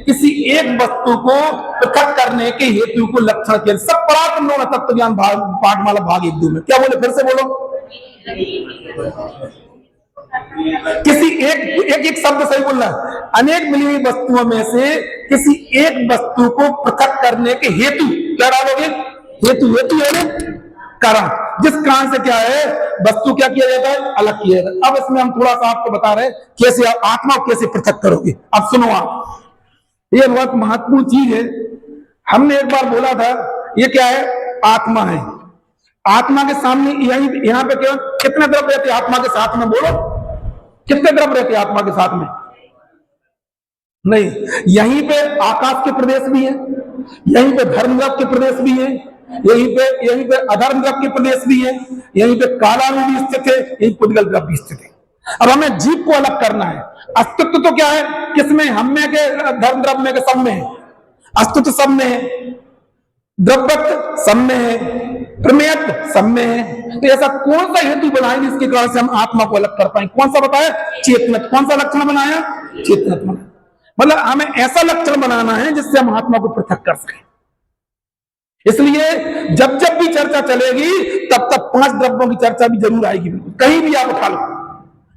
किसी एक वस्तु को पृथक करने के हेतु को लक्षण कहते। सब पढ़ा तुम लोगों ने तत्वज्ञान पाठमाला भाग 1-2 में। क्या बोले? फिर से बोलो। किसी एक शब्द सही बोलना। अनेक मिली हुई वस्तुओं में से किसी एक वस्तु को पृथक करने के हेतु क्या डालोगे? हेतु है कारण, जिस कारण से क्या है वस्तु क्या किया जाता है? अलग किया जाता है। अब इसमें हम थोड़ा सा आपको बता रहे हैं कैसे आप आत्मा को कैसे पृथक करोगे। अब सुनो आप, ये बहुत महत्वपूर्ण चीज है। हमने एक बार बोला था ये क्या है? आत्मा है। आत्मा के सामने यहाँ पे क्या कितने द्रव्य रहते आत्मा के साथ में? बोलो कितने द्रव्य रहते आत्मा के साथ में? नहीं, यहीं पे आकाश के प्रदेश भी है, यहीं पे धर्म द्रव्य के प्रदेश भी है, यहीं पे अधर्म द्रव्य के प्रदेश भी है, यहीं पे कालाणु भी स्थित है, यहीं पुद्गल द्रव्य भी स्थित है। अब हमें जीव को अलग करना है। अस्तित्व तो क्या है? किसमें? हम में के धर्म द्रव्य में के सब में है। अस्तित्व सब में है, द्रव्यत्व सब में है, प्रमेयत्व सब में है। तो ऐसा कौन सा हेतु बनाएंगे जिसके कारण से हम आत्मा को अलग कर पाए? कौन सा बताया? चेतनत्व। कौन सा लक्षण बनाया? चेतनत्व। मतलब हमें ऐसा लक्षण बनाना है जिससे हम आत्मा को पृथक कर सकें। इसलिए जब जब भी चर्चा चलेगी तब तक 5 द्रव्यों की चर्चा भी जरूर आएगी। कहीं भी आप उठा लो,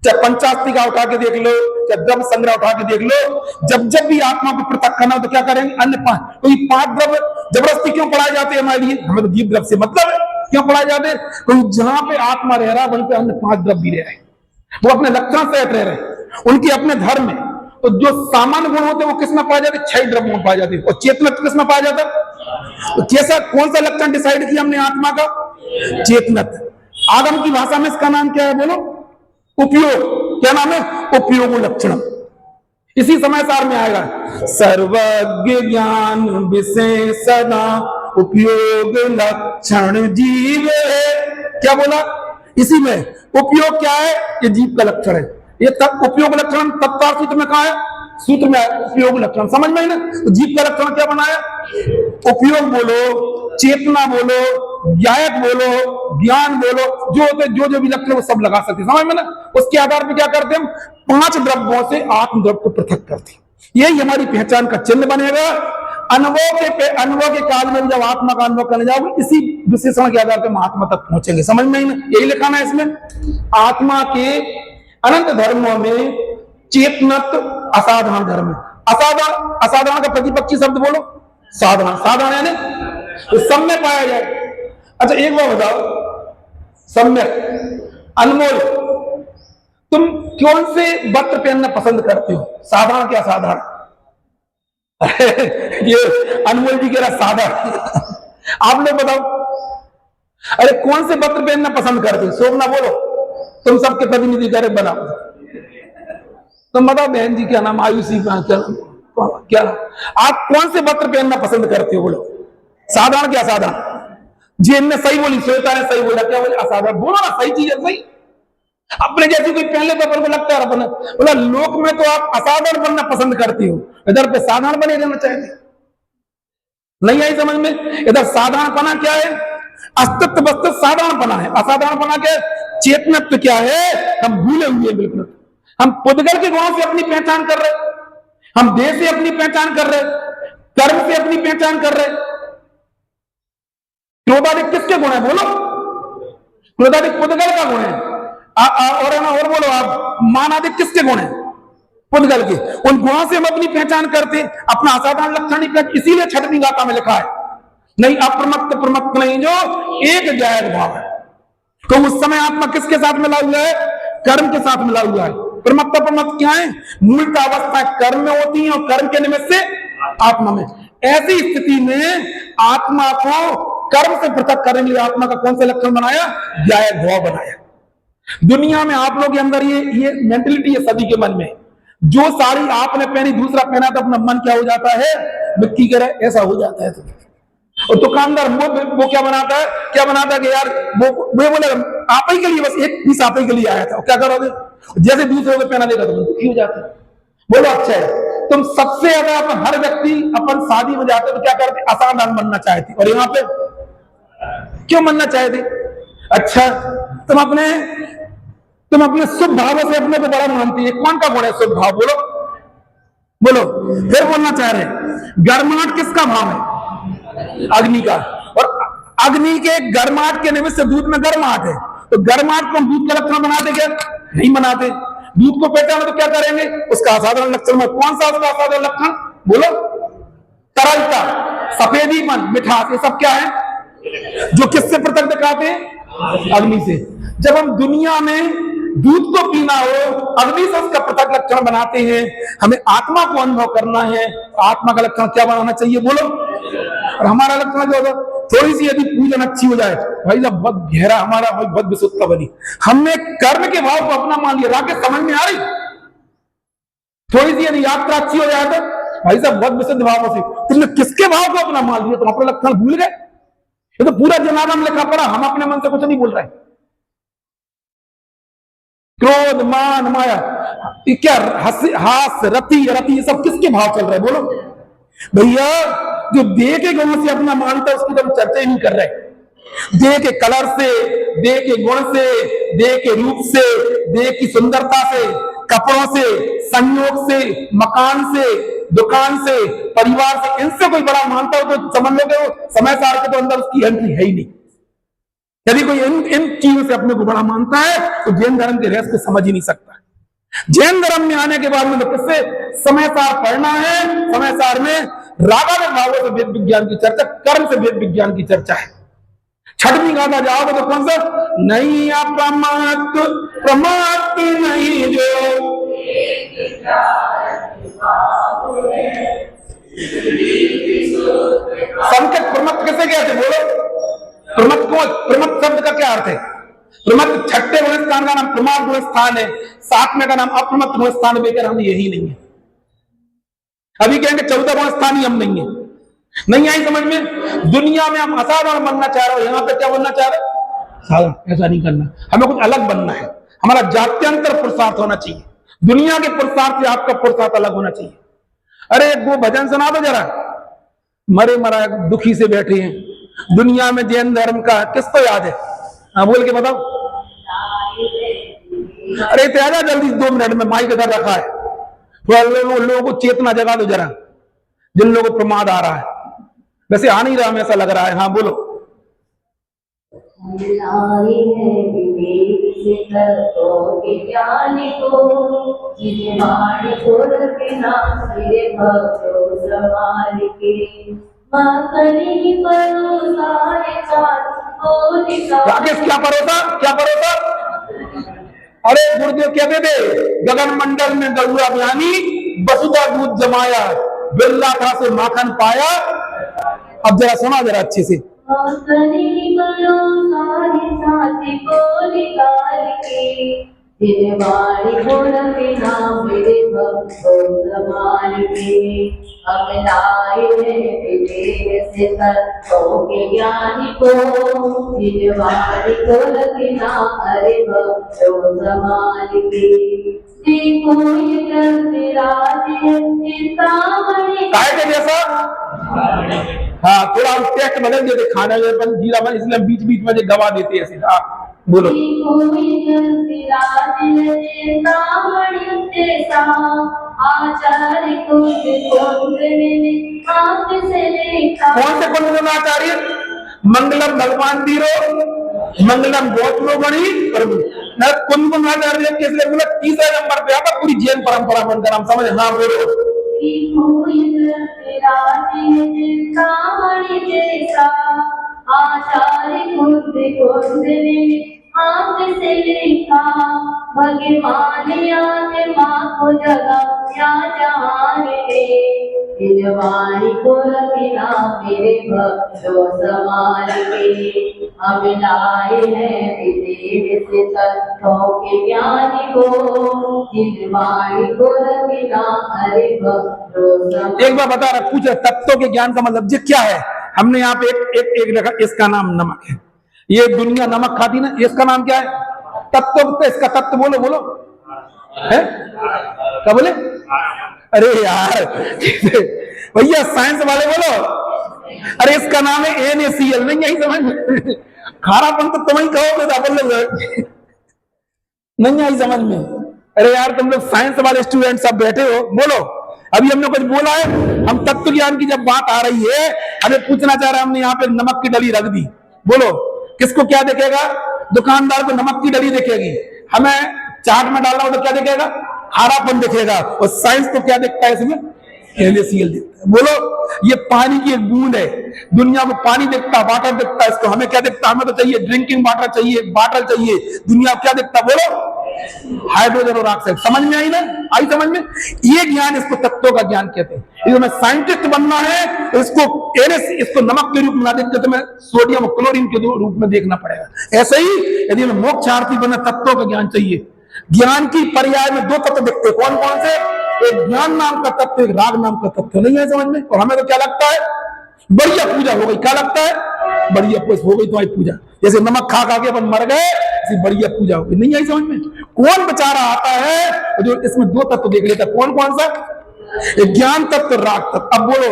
चाहे पंचास्तिका उठा के देख लो, चाहे द्रव्य संग्रह उठा के देख लो, जब जब भी आत्मा को पृथक करना हो तो क्या करेंगे? अन्य 5। तो ये 5 द्रव्य जबरदस्ती क्यों पढ़ाए जाते हैं हमारे लिए? हमें तो जीव द्रव्य से मतलब है, क्यों पढ़ाए जाते हैं? क्योंकि जहां पे आत्मा रह रहा है वहीं पे अन्य 5 द्रव्य भी रह रहे हैं, वो अपने लक्षण सहित रह रहे हैं, उनके अपने धर्म में। तो जो सामान्य गुण होते हैं वो किसमें पाए जाते? 6 द्रव्यों में पाए जाते हैं। और चेतनत्व किसमें पाया जाता है? तो कैसा कौन सा लक्षण डिसाइड किया हमने आत्मा का? चेतनत्व। आगम की भाषा में इसका नाम क्या है? बोलो उपयोग। क्या नाम है? उपयोग लक्षण। इसी समय सार में आएगा सर्वज्ञ ज्ञान विशेषणा उपयोग लक्षण जीव है। क्या बोला? इसी में उपयोग क्या है? ये जीव का लक्षण है। ये तब उपयोग लक्षण तत्काल सूत्र में कहा है? सूत्र में उपयोग लक्षण। समझ में ना? तो जीव का लक्षण क्या बनाया? उपयोग बोलो, चेतना बोलो, ज्ञायक बोलो, ज्ञान बोलो, जो होते जो भी लक्षण वो सब लगा सकते। समझ में ना? उसके आधार पर क्या करते हम? 5 द्रव्यों से आत्म द्रव्य को पृथक करते हैं। यही हमारी पहचान का चिन्ह बनेगा। अनुभव के काल में जब आत्मा का अनुभव करने जाओगे इसी विशेषण के आधार पर आत्मा तक पहुंचेंगे। समझ में ना? यही लिखाना है इसमें। आत्मा के अनंत धर्मों में चेतनत्व असाधारण धर्म है। असाधारण का प्रतिपक्षी शब्द बोलो साधारण। साधारण यानी तो सब में पाया जाए। अच्छा एक बार बताओ, सम्यक अनमोल, तुम कौन से वस्त्र पहनना पसंद करते हो? साधारण क्या असाधारण? ये अनमोल जी कह रहा साधारण। आप लोग बताओ, अरे कौन से वस्त्र पहनना पसंद करते हो? शोभना बोलो। तुम सबके प्रतिनिधि डायरेक्ट बनाओ। तुम बताओ बहन जी क्या नाम, आयुषी क्या आप कौन से वस्त्र पहनना पसंद करते हो? बोलो साधारण क्या असाधारण? जी ने सही बोली, श्वेता ने सही बोला, क्या बोले असाधारण, बोलो ना सही चीज है सही। अपने जैसी कोई पहले तो अपन को लगता है अपन बोला लोक में तो आप असाधारण बनना पसंद करती हो, इधर पे साधारण बने रहना चाहते। नहीं आई समझ में? इधर साधारणपना क्या है? अस्तित्व वस्तु साधारणपना है। असाधारणपना क्या है? चेतनत्व क्या है? हम भूले हुए बिल्कुल। हम पुद्गल के गुणों से अपनी पहचान कर रहे, हम देह से अपनी पहचान कर रहे, कर्म से अपनी पहचान कर रहे। क्रोधाधिक किसके गुण है? बोलो क्रोधाधिक पुद्गल का गुण है। और है ना, और बोलो आप मानाधिक किसके गुण है? पुद्गल के। उन गुणों से हम अपनी पहचान करते, अपना असाधारण लक्षण नहीं पहचान। इसीलिए छठवीं गाथा में लिखा है नहीं अप्रमत्त प्रमत्त नहीं जो एक ज्ञायक भाव है। तो उस समय आत्मा किसके साथ मिला हुआ है? कर्म के साथ मिला हुआ है। प्रमत्त प्रमत्त क्या है? मूलता अवस्था कर्म में होती है और कर्म के निमित्त से आत्मा में। ऐसी स्थिति में आत्मा को कर्म से पृथक करने के लिए आत्मा का कौन सा लक्षण बनाया? ज्ञायक भाव बनाया। दुनिया में आप लोग के अंदर ये मेंटलिटी है सभी के मन में। जो साड़ी आपने पहनी दूसरा पहना तो अपना मन क्या हो जाता है? मिट्टी करे ऐसा हो जाता है। और दुकानदार वो क्या बनाता है? क्या बनाता है कि यार वो बोले आप ही के लिए, बस एक पीस आप ही के लिए आया था, क्या करोगे? जैसे दूसरे को पहना देगा तो दुखी हो जाता है। बोलो अच्छा है, तुम सबसे ज्यादा अपन हर व्यक्ति अपन शादी में जाते तो क्या करते? असाधारण बनना चाहते। और यहाँ पे क्यों बनना चाहते? अच्छा तुम अपने शुभ भावों से अपने को बड़ा मानती है। कौन का गुण है शुभ भाव? बोलो बोलो। फिर बोलना चाह रहे गर्माहट किसका भाव है? अग्नि का। और अग्नि के गर्माहट के निमित्त से दूध में गर्माहट है, तो गर्माहट को हम दूध का लक्षण बनाते क्या? नहीं बनाते। दूध को पहचाने तो क्या करेंगे? उसका असाधारण लक्षण में कौन सा उसका असाधारण लक्षण? बोलो तरलता, सफेदीपन, मिठास, ये सब क्या है? जो किससे पृथक दिखाते हैं? अग्नि से। जब हम दुनिया में दूध को पीना हो अग्नि से उसका पृथक लक्षण बनाते हैं। हमें आत्मा को अनुभव करना है, आत्मा का लक्षण क्या बनाना चाहिए? बोलो। और हमारा लक्षण जो होगा थोड़ी सी यदि पूजन अच्छी हो जाए भाई साहब, बहुत गहरा हमारा बहुत विशुद्धता बनी। हमने कर्म के भाव को अपना मान लिया, राकेश समझ में आ रही? थोड़ी सी यदि यात्रा अच्छी हो जाए तो भाई साहब बहुत विशुद्ध भावों से तुमने किसके भाव को अपना मान लिया? तुम अपना लक्षण भूल गए। ये तो पूरा जनादम लिखा पड़ा, हम अपने मन से कुछ नहीं बोल रहे। क्रोध मान माया क्या हास रति रति ये सब किसके भाव चल रहे? बोलो भैया। जो देह के गुणों से अपना मानता है उसकी तो हम चर्चा ही नहीं कर रहे। देह के कलर से, देह के गुण से, देह के रूप से, देह की सुंदरता से, कपड़ों से, संयोग से, मकान से, दुकान से, परिवार से, इनसे कोई बड़ा मानता हो तो समझ लोगे वो समय सार के तो अंदर उसकी एंट्री है ही नहीं। यदि कोई इन चीजों से अपने को बड़ा मानता है तो जैन धर्म के रहस्य को समझ ही नहीं सकता। जैन धर्म में आने के बाद में तो किससे समय सार पढ़ना है? समय सार में रागानुग भावों से वेद विज्ञान की चर्चा, कर्म से वेद विज्ञान की चर्चा है। छठवीं गाथा जाओगे तो कौन सा? नहीं अप्रमत्त प्रमत्त नहीं जो संकेत प्रमत्त किसे कहते? बोलो प्रमत्त को। प्रमत्त शब्द का क्या अर्थ है? प्रमत्त छठे गुण स्थान का नाम प्रमाद गुण स्थान है, सातवें का नाम अप्रमत्त गुण स्थान, बेकर हम यही नहीं है। अभी कहेंगे 14 गुण स्थान ही हम नहीं है। नहीं आई समझ में? दुनिया में हम असाधारण बनना चाह रहे हो, यहाँ पे क्या बनना चाह रहे? साधारण। ऐसा नहीं करना, हमें कुछ अलग बनना है। हमारा जात्यंतर पुरुषार्थ होना चाहिए। दुनिया के पुरुषार्थ से आपका पुरुषार्थ अलग होना चाहिए। अरे वो भजन सुना दो जरा, मरे मरा दुखी से बैठे हैं। दुनिया में जैन धर्म का किसको याद है? हाँ बोल के बताओ। अरे त्यागा जल्दी 2 मिनट में, माइक इधर रखा है, थोड़ा लोगों को चेतना जगा दो जरा, जिन लोगों को प्रमाद आ रहा है। वैसे आ नहीं रहा, ऐसा लग रहा है। हाँ बोलो। राकेश क्या परोसा? क्या परोसा? अरे गुरुदेव कहते थे गगन मंडल में गरुड़ा ज्ञानी वसुधा दूध जमाया, बिरला था से माखन पाया। अब जरा सुना जरा अच्छे से। साथी को निकाल के, दिलवाड़ी को रखना मेरे भक्तों संभाल के। हम लाए हैं विदेश से तत्वों के ज्ञानी को, दिलवाड़ी को रखना हरे भक्तों संभाल के। देखो ये चलते राज्य चिंतामणि काय के जैसा। हाँ, थोड़ा हम टेस्ट बदल देते, खाना में जीरा बन, इसलिए बीच बीच में गवा देते हैं ऐसे। हाँ बोलो। आचार्य कौन से कुंड में आचार्य? मंगलम भगवान दीरो, मंगलम गौतम गणी प्रभु न कुंभ आचार्य किसलिए बोला? तीसरे नंबर पे आता पूरी जैन परंपरा बनकर हम समझ। हाँ बोलो। आचार्य कुंद हाथ से लिखा, भगवान आत्मा को जगा क्या जहान में, दिलवाणी को रखना मेरे भक्तों संभाल के। हम लाए हैं विदेश से तत्वों के ज्ञानी को, दिलवाणी को रखना हरे भक्तों संभाल। एक बार बता रहा, पूछ तत्वों के ज्ञान का मतलब ये क्या है? हमने यहाँ पे एक रखा, इसका नाम नमक है। ये दुनिया नमक खाती ना, इसका नाम क्या है? तत्व। तो इसका तत्व बोलो बोलो है क्या बोले? अरे यार भैया साइंस वाले बोलो। अरे इसका नाम है NaCl। नहीं यही समझ में? खारापन तो तुम ही कहोगे तो अपन लोग नहीं आई समझ में। अरे यार तुम लोग साइंस वाले स्टूडेंट सब बैठे हो, बोलो। अभी हमने कुछ बोला है? हम तत्व ज्ञान की जब बात आ रही है, हमें पूछना चाह रहे हैं, हमने यहाँ पे नमक की डली रख दी। बोलो किसको क्या दिखेगा? दुकानदार को नमक की डली दिखेगी, हमें चाट में डालना हो तो क्या दिखेगा? खारापन दिखेगा। और साइंस को क्या दिखता है इसमें? NaCl दिखता है। बोलो ये पानी की एक बूंद है, दुनिया में पानी दिखता, वाटर दिखता है। इसको हमें क्या दिखता? हमें तो चाहिए ड्रिंकिंग वाटर, चाहिए बॉटल चाहिए। दुनिया को क्या दिखता? बोलो हाइड्रोजन और ऑक्सीजन। समझ में आई ना? आई समझ में? ये ज्ञान, इसको तत्वों का ज्ञान कहते हैं। यदि हमें साइंटिस्ट बनना है तो इसको नमक के रूप में ना देख के तुम्हें सोडियम और क्लोरीन के रूप में देखना पड़ेगा। ऐसे ही यदि हमें मोक्षार्थी बनना, तत्वों का ज्ञान चाहिए। ज्ञान की पर्याय में 2 तत्व दिखते, कौन कौन से? एक ज्ञान नाम का तत्व, एक राग नाम का तत्व। नहीं है समझ में? और हमें तो क्या लगता है? बढ़िया पूजा हो गई। क्या लगता है? बढ़िया हो गई तुम्हारी पूजा। जैसे नमक खा खा के अपन मर गए, ऐसी बढ़िया पूजा हो गई। नहीं आई समझ में? कौन बेचारा आता है जो इसमें 2 तत्व देख लेता? कौन कौन सा? एक ज्ञान तत्व, राग तत्व। अब बोलो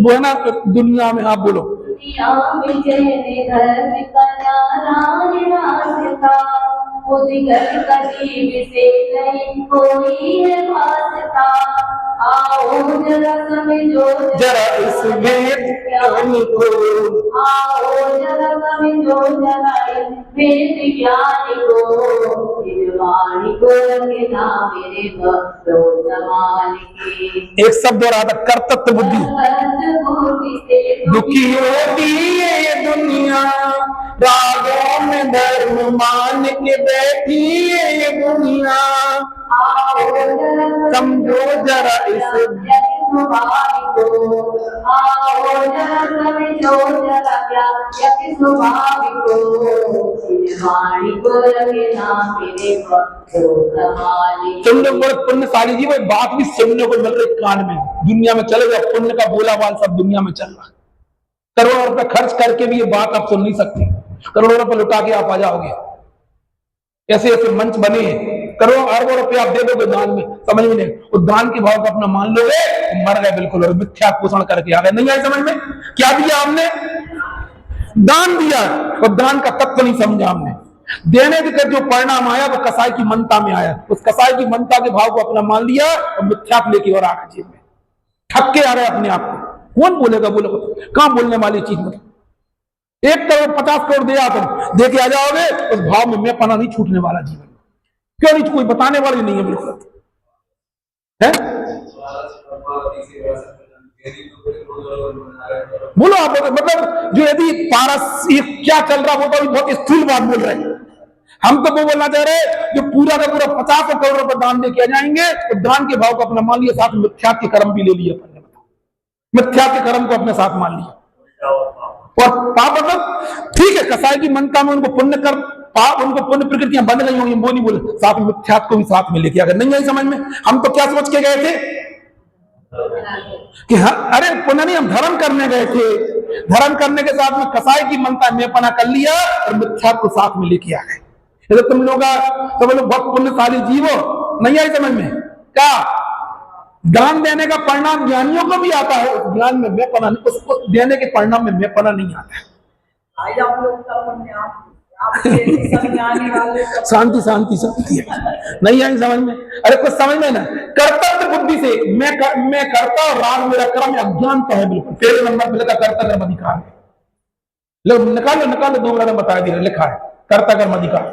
वो है ना दुनिया में। आप बोलो आओ जरा समझो जरा इस ज्ञान को, आओ जरा समझो जरा वेद ज्ञान को, दिलवाणी को रखना मेरे भक्तों संभाल के। एक शब्द और आता, कर्तव्य बुद्धि। दुखी होती है ये दुनिया, रागों में धर्म मान के बैठी है ये दुनिया। समझो जरा इस स्वभाव को, आओ जरा समझो जरा स्वभाव को, दिलवाणी को रखना मेरे भक्तों संभाल के। तुम लोग बड़े पुण्यशाली जी, भाई बात भी सुनने को मिल रही कान में। दुनिया में चले गए, पुण्य का बोला बाल सब दुनिया में चल रहा। करोड़ों रुपए खर्च करके भी ये बात आप सुन नहीं सकती। करोड़ों रुपए लुटा के आप आ जाओगे। ऐसे ऐसे मंच बने हैं, करोड़ों अरबों रुपए आप दे दोगे दान में, समझ में नहीं। उस दान के भाव को अपना मान लोगे, मर गए बिल्कुल, और मिथ्या पोषण करके आ गए। नहीं आए समझ में? क्या दिया हमने? दान दिया, और दान का तत्व नहीं समझा हमने। देने के जो परिणाम आया वो कसाई की मनता में आया। उस कसाई की मनता के भाव को अपना मान लिया और मिथ्या लेके और आगे जेब में ठग के आ रहे अपने आप को। कौन बोलेगा? बोलो कहां बोलने वाली चीज? मतलब 1 करोड़ 50 करोड़ दिया, तुम दे के आ जाओगे, उस भाव में मैं पना नहीं छूटने वाला जीवन में। क्यों नहीं? कोई बताने वाली नहीं है बिल्कुल है। बोलो आप, मतलब जो यदि पारस क्या चल रहा वो तो बहुत स्थूल बात बोल रहे हैं। हम तो वो बोलना चाह रहे जो पूरा का पूरा 50 करोड़ रुपए दान दे के जाएंगे, तो दान के भाव को अपना मान लिया, साथ मिथ्या के कर्म भी ले लिए अपन ने। मिथ्या के कर्म को अपने साथ मान लिया। और पाप मतलब ठीक है, कसाई की मनता में उनको पुण्य कर पाप, उनको पुण्य प्रकृतियां बंध गई होंगी, वो नहीं बोले, साथ में मिथ्यात्व को भी साथ में लेके अगर नहीं आई समझ में। हम तो क्या सोच के गए थे कि हाँ, अरे पुण्य नहीं, हम धर्म करने गए थे, धर्म करने के साथ में कसाई की मनता में पना कर लिया और मिथ्यात्व को साथ में लेके आ गए। तो तुम लोग बहुत पुण्यशाली जीव हो, नहीं आई समझ में। क्या दान देने का परिणाम ज्ञानियों को भी आता है, उस ज्ञान में मैं पना, उसको देने के परिणाम में मैं पना नहीं आता है। शांति शांति शांति नहीं आई समझ में। अरे कुछ समझ में ना, कर्तव्य बुद्धि से मैं करता और राग मेरा कर्म, अज्ञानता है बिल्कुल। पहले नंबर पे लिखा कर्ता कर्म अधिकार है, लो निकालो 2 मिनट में बता दिया, लिखा है कर्ता कर्म अधिकार,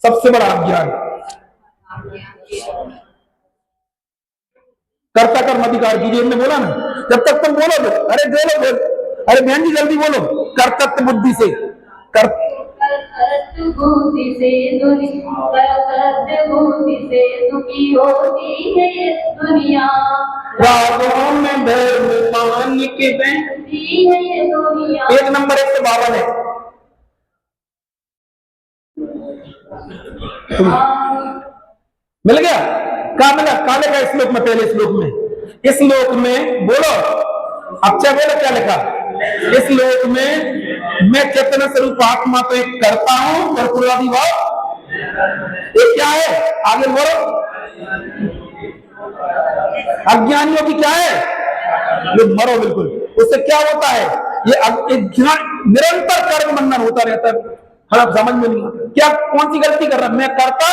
सबसे बड़ा अज्ञान। कर्ता कर्म अधिकार कीजिए, हमने बोला ना, जब तक तुम बोलो तो, अरे बोलो, अरे बहन जी जल्दी बोलो। कर्तव्य बुद्धि से बुद्धि से दुखी होती है दुनिया, रागों में धर्म मान के बैठती है ये दुनिया। 1 नंबर 152 है। मिल गया? कहा मिला? काले का श्लोक में, पहले श्लोक में, इस श्लोक में बोलो, अच्छा बोलो क्या लिखा इस श्लोक में? मैं चैतन्य स्वरूप आत्मा तो एक करता हूं और पूर्वादि भाव ये क्या है? आगे बोलो। अज्ञानियों की क्या है? ये मरो बिल्कुल। उससे क्या होता है? ये निरंतर कर्म बंधन होता रहता है। हम समझ में नहीं आता क्या, कौन सी गलती कर रहा? मैं करता,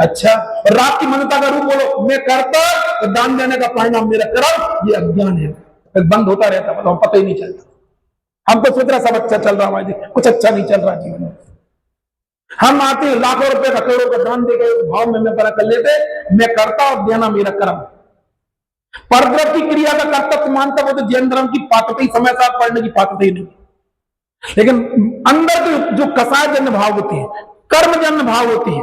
अच्छा, रात की मनता का रूप बोलो, मैं करता तो दान देने का परिणाम मेरा कर्म, ये अज्ञान है, बंद होता रहता, मतलब पता ही नहीं चलता। हम तो सोच रहा सब अच्छा चल रहा है, कुछ अच्छा नहीं चल रहा जीवन में। हम आते हैं लाखों रुपए का, करोड़ों का दान देके भाव में मैं पता कर लेते, मैं करता और देना मेरा कर्म। परद्रव की क्रिया का कर्तव्य मानता वो तो जैन धर्म की पात्रता ही, समय साथ पढ़ने की पात्रता ही नहीं। लेकिन अंदर के जो कसाय जन्य भाव होती है, कर्म जन्य भाव होती है,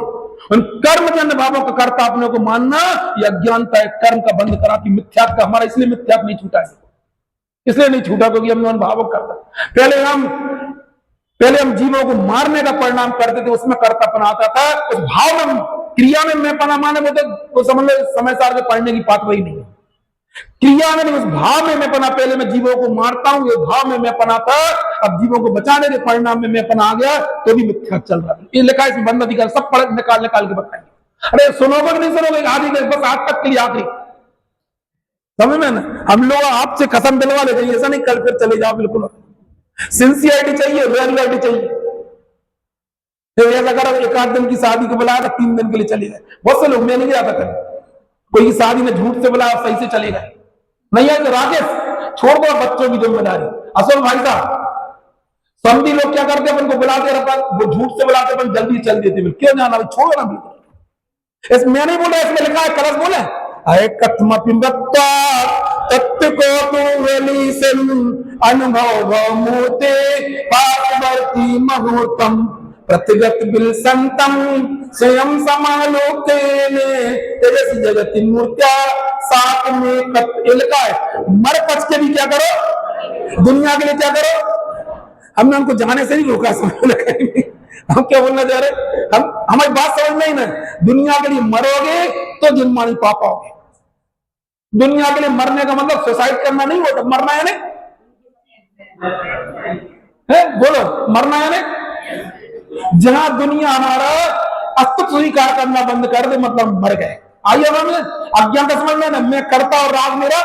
उन कर्म जन्य भावों का कर्ता अपने को मानना, यह अज्ञानता है। कर्म का बंद करा कि मिथ्यात्व का, हमारा इसलिए मिथ्यात्व नहीं छूटा है, इसलिए नहीं छूटा क्योंकि हमने उन भावों करता। पहले हम जीवों को मारने का परिणाम करते थे, उसमें कर्तापन आता था, उस भाव में, क्रिया में मैं पना माने वो समझ लो समय सार के पढ़ने की बात वही नहीं है। क्रिया में नहीं, उस भाव में मैं पना, पहले मैं जीवों को मारता हूं, ये भाव में मैं पना था, अब जीवों को बचाने के परिणाम में मैं पना आ गया, तो भी मिथ्या चल रहा है। ये लिखा इसमें बंद अधिकार, सब पढ़ निकाल के बताएंगे। अरे सुनोगे कि नहीं सुनोगे? आदि बस आज तक के लिए आखिरी, समझ में ना। हम लोग आपसे कसम दिलवा लेते हैं, ऐसा नहीं कल फिर चले जाओ, बिल्कुल सिंसियरिटी चाहिए, रेगुलरिटी चाहिए। फिर ऐसा करो, 1 दिन की शादी को बुलाया था, 3 दिन के लिए चले गए। बहुत से लोग, मैं नहीं गया था कल, कोई शादी में झूठ से बुलाया, सही से चले गए। नहीं है तो राकेश छोड़ दो बच्चों की जिम्मेदारी। असल भाई साहब, समझी लोग क्या करते हैं, उनको बुलाते रहता, वो झूठ से बुलाते, अपन जल्दी चल देते, क्यों जाना भाई, छोड़ो ना बिल्कुल। इस मैं नहीं बोला, इसमें लिखा है, कलश बोले अरे कथम पिंबत्ता तत्व को तू वेली सिम अनुभव मूते पार्वती मुहूर्तम प्रतिगत बिल संतम स्वयं समालोके तेजस जगति मूर्त्या साथ में लिखा है। मर पच के भी क्या करो, दुनिया के लिए क्या करो। हमने उनको जाने से नहीं रोका, हम क्या बोलना चाह रहे, हम हमारी बात समझ नहीं ना। दुनिया के लिए मरोगे तो जिम्मानी पा पाओगे। दुनिया के लिए मरने का मतलब सुसाइड करना नहीं होता, मरना है नहीं है, बोलो मरना है नहीं। जहां दुनिया हमारा अस्तित्व स्वीकार करना बंद कर दे, मतलब मर गए। आइए हमें अज्ञान का समझ में, मैं करता और राग मेरा,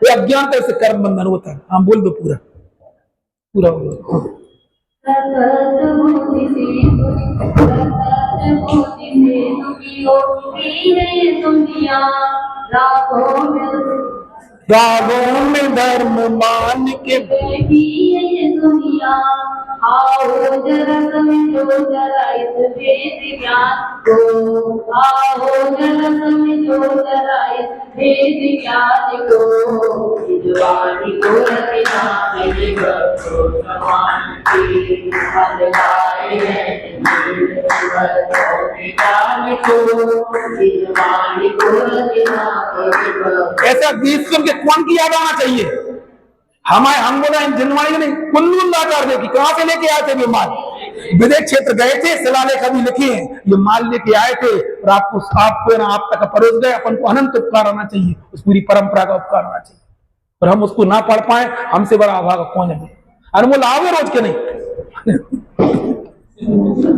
ये अज्ञान से कर्म बंधन होता है। हम बोल दो पूरा पूरा रागों में धर्म मान के बैठी है ये दुनिया। आओ जरा समझो जरा इस भेद ज्ञान को, आओ जरा समझो जरा इस भेद ज्ञान को। इस वाणी को रखना मेरे भक्तों समान की अलगाए हैं ज्ञान को। इस वाणी को रखना मेरे भक्तों। ऐसा गीत सुन के कौन की याद आना चाहिए? हम बोला जिनवाणी नहीं, कुल्लू लाचार देखी कहां से लेके आए थे ये माल। विदेश क्षेत्र गए थे, शिलालेख अभी लिखे हैं, ये माल लेके आए थे और आपको ना आप तक परोस गए। अपन को अनंत उपकार आना चाहिए, उस पूरी परंपरा का उपकार आना चाहिए, और हम उसको ना पढ़ पाए, हमसे बड़ा अभागा कौन है। अनमोल आओगे रोज के नहीं।